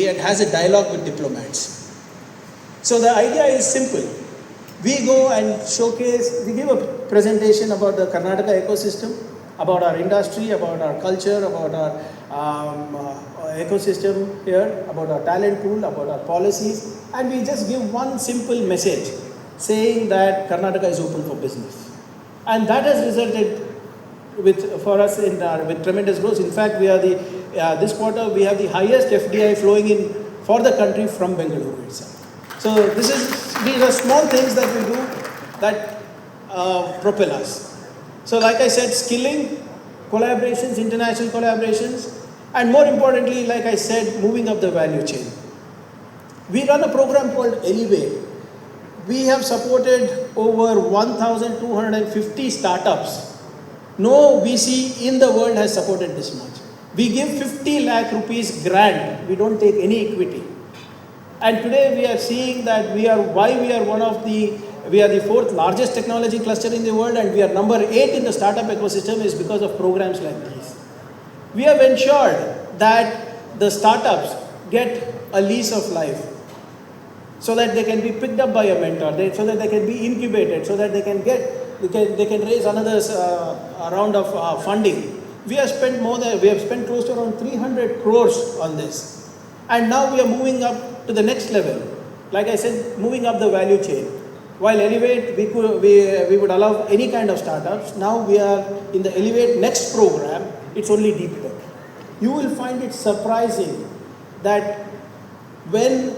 country and has a dialogue with diplomats. So the idea is simple. We go and showcase, we give a presentation about the Karnataka ecosystem, about our industry, about our culture, about our ecosystem here, about our talent pool, about our policies, and we just give one simple message saying that Karnataka is open for business. And that has resulted for us with tremendous growth. In fact, we are this quarter we have the highest FDI flowing in for the country from Bengaluru itself. So these are small things that we do that propel us. So like I said, skilling, collaborations, international collaborations, and more importantly, like I said, moving up the value chain. We run a program called Elevate. We have supported over 1,250 startups. No VC in the world has supported this much. We give 50 lakh rupees grant. We don't take any equity. And today we are seeing that we are the fourth largest technology cluster in the world, and we are number 8 in the startup ecosystem is because of programs like these. We have ensured that the startups get a lease of life so that they can be picked up by a mentor, so that they can be incubated, so that they can raise another round of funding. We have spent close to around 300 crores on this. And now we are moving up to the next level. Like I said, moving up the value chain. While Elevate, we would allow any kind of startups. Now we are in the Elevate Next program. It's only deep tech. You will find it surprising that when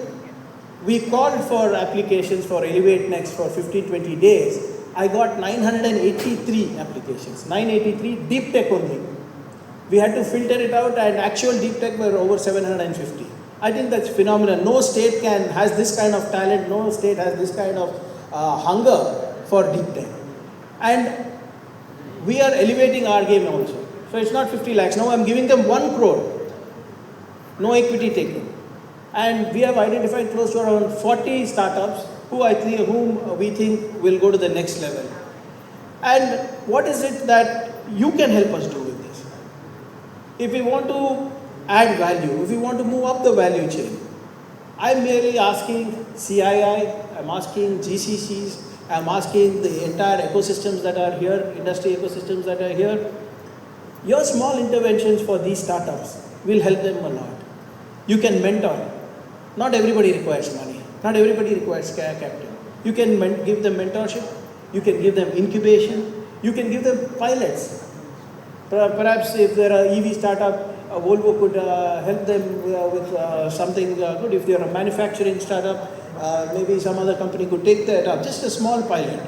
we called for applications for Elevate Next for 15-20 days, I got 983 applications. 983 deep tech only. We had to filter it out, and actual deep tech were over 750. I think that's phenomenal. No state has this kind of talent. No state has this kind of hunger for deep tech. And we are elevating our game also. So it's not 50 lakhs. Now I'm giving them 1 crore. No equity taken. And we have identified close to around 40 startups whom we think will go to the next level. And what is it that you can help us do with this? If we want to add value, if we want to move up the value chain, I'm merely asking CII, I'm asking GCCs, I'm asking the entire ecosystems that are here, industry ecosystems that are here. Your small interventions for these startups will help them a lot. You can mentor. Not everybody requires money. Not everybody requires capital. You can give them mentorship. You can give them incubation. You can give them pilots. Perhaps if they're an EV startup, Volvo could help them with something good. If they're a manufacturing startup, maybe some other company could take that up. Just a small pilot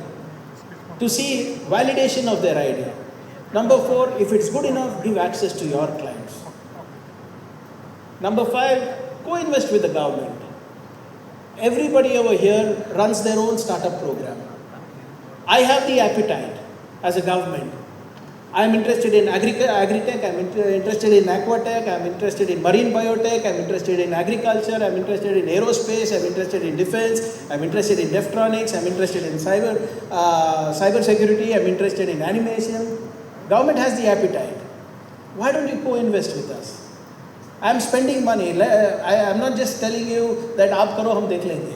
to see validation of their idea. Number 4, if it's good enough, give access to your clients. Number 5, co-invest with the government. Everybody over here runs their own startup program. I have the appetite as a government. I'm interested in agri-tech, I'm interested in aquatech, I'm interested in marine biotech, I'm interested in agriculture, I'm interested in aerospace, I'm interested in defense, I'm interested in deftronics, I'm interested in cyber security, I'm interested in animation. Government has the appetite. Why don't you co-invest with us? I'm spending money. I'm not just telling you that aap karo, hum dekh lenge.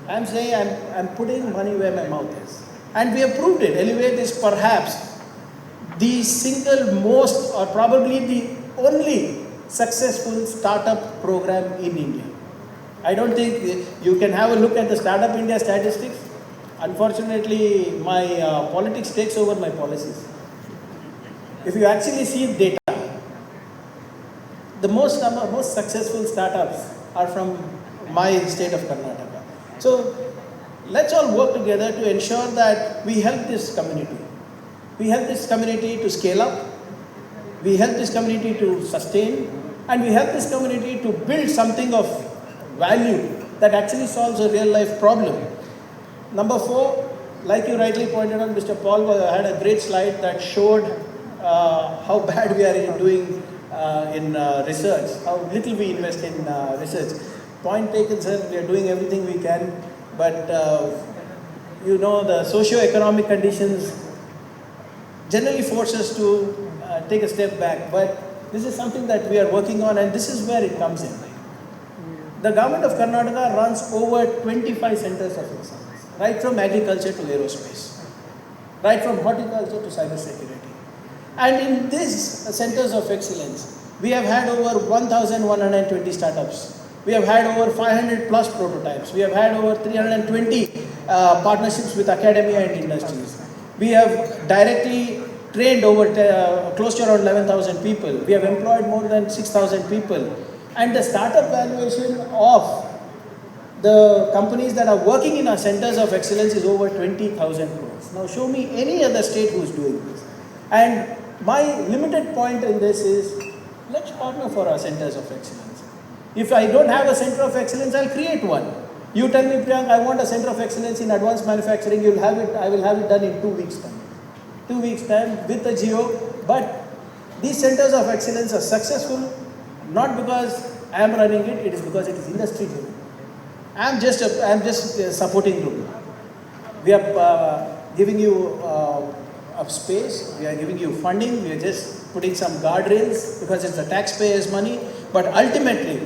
I'm saying I'm putting money where my mouth is. And we have proved it. Elevate is perhaps the single most, or probably the only successful startup program in India. I don't think you can have a look at the Startup India statistics. Unfortunately, my politics takes over my policies. If you actually see data, the most successful startups are from my state of Karnataka. So let's all work together to ensure that we help this community. We help this community to scale up, we help this community to sustain, and we help this community to build something of value that actually solves a real life problem. Number 4, like you rightly pointed out, Mr. Paul had a great slide that showed how bad we are in doing in research, how little we invest in research. Point taken, sir, we are doing everything we can, but the socio-economic conditions generally force us to take a step back, but this is something that we are working on, and this is where it comes in. The government of Karnataka runs over 25 centers of excellence, right from agriculture to aerospace, right from horticulture to cyber security. And in these centers of excellence, we have had over 1,120 startups. We have had over 500 plus prototypes. We have had over 320 partnerships with academia and industries. We have directly trained over close to around 11,000 people. We have employed more than 6,000 people. And the startup valuation of the companies that are working in our centers of excellence is over 20,000 crores. Now show me any other state who is doing this. And my limited point in this is, let's partner for our centers of excellence. If I don't have a center of excellence, I'll create one. You tell me, Priyank, I want a center of excellence in advanced manufacturing, you'll have it, I will have it done in 2 weeks' time. 2 weeks' time with a geo, but these centers of excellence are successful not because I am running it, it is because it is industry driven. I am just supporting group. We are giving you a space, we are giving you funding, we are just putting some guardrails because it's the taxpayers' money, but ultimately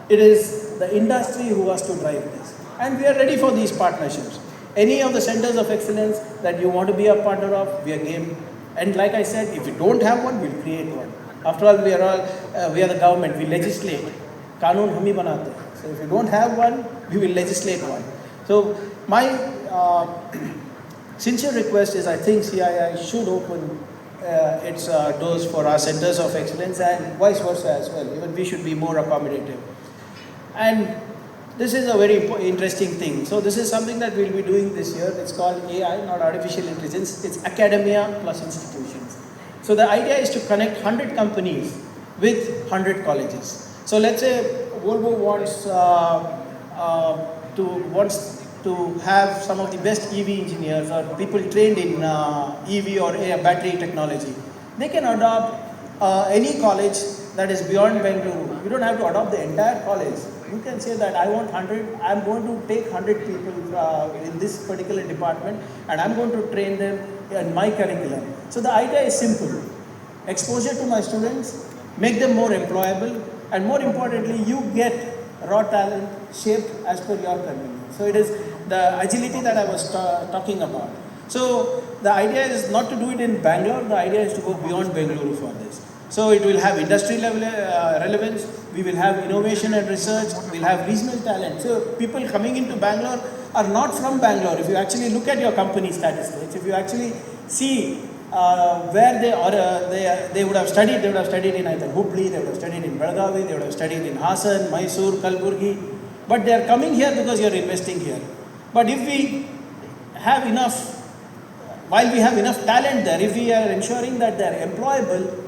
it is the industry who has to drive this. And we are ready for these partnerships. Any of the centers of excellence that you want to be a partner of, we are game. And like I said, if you don't have one, we'll create one. After all, we are the government, we legislate. Kanun hum hi banate hain. So if you don't have one, we will legislate one. So my sincere request is, I think CII should open its doors for our centers of excellence and vice versa as well. Even we should be more accommodative. And this is a very interesting thing. So this is something that we'll be doing this year. It's called AI, not artificial intelligence. It's academia plus institutions. So the idea is to connect 100 companies with 100 colleges. So let's say Volvo wants to have some of the best EV engineers or people trained in EV or battery technology. They can adopt any college that is beyond Bengaluru. You don't have to adopt the entire college. You can say that I want 100, I'm going to take 100 people in this particular department and I'm going to train them in my curriculum. So the idea is simple. Exposure to my students, make them more employable, and more importantly, you get raw talent shaped as per your convenience. So it is the agility that I was talking about. So the idea is not to do it in Bangalore, the idea is to go beyond Bengaluru for this. So it will have industry level relevance, we will have innovation and research, we will have regional talent. So people coming into Bangalore are not from Bangalore. If you actually look at your company statistics, if you actually see where they would have studied in either Hubli, they would have studied in Belagavi, they would have studied in Hassan, Mysore, Kalburgi. But they are coming here because you are investing here. But if we have enough, while we have enough talent there, if we are ensuring that they are employable,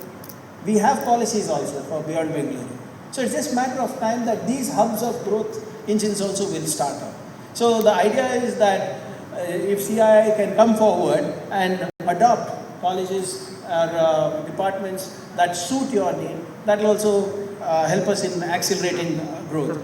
we have policies also for beyond Bengaluru. So it's just a matter of time that these hubs of growth engines also will start up. So the idea is that if CII can come forward and adopt colleges or departments that suit your need, that will also help us in accelerating growth.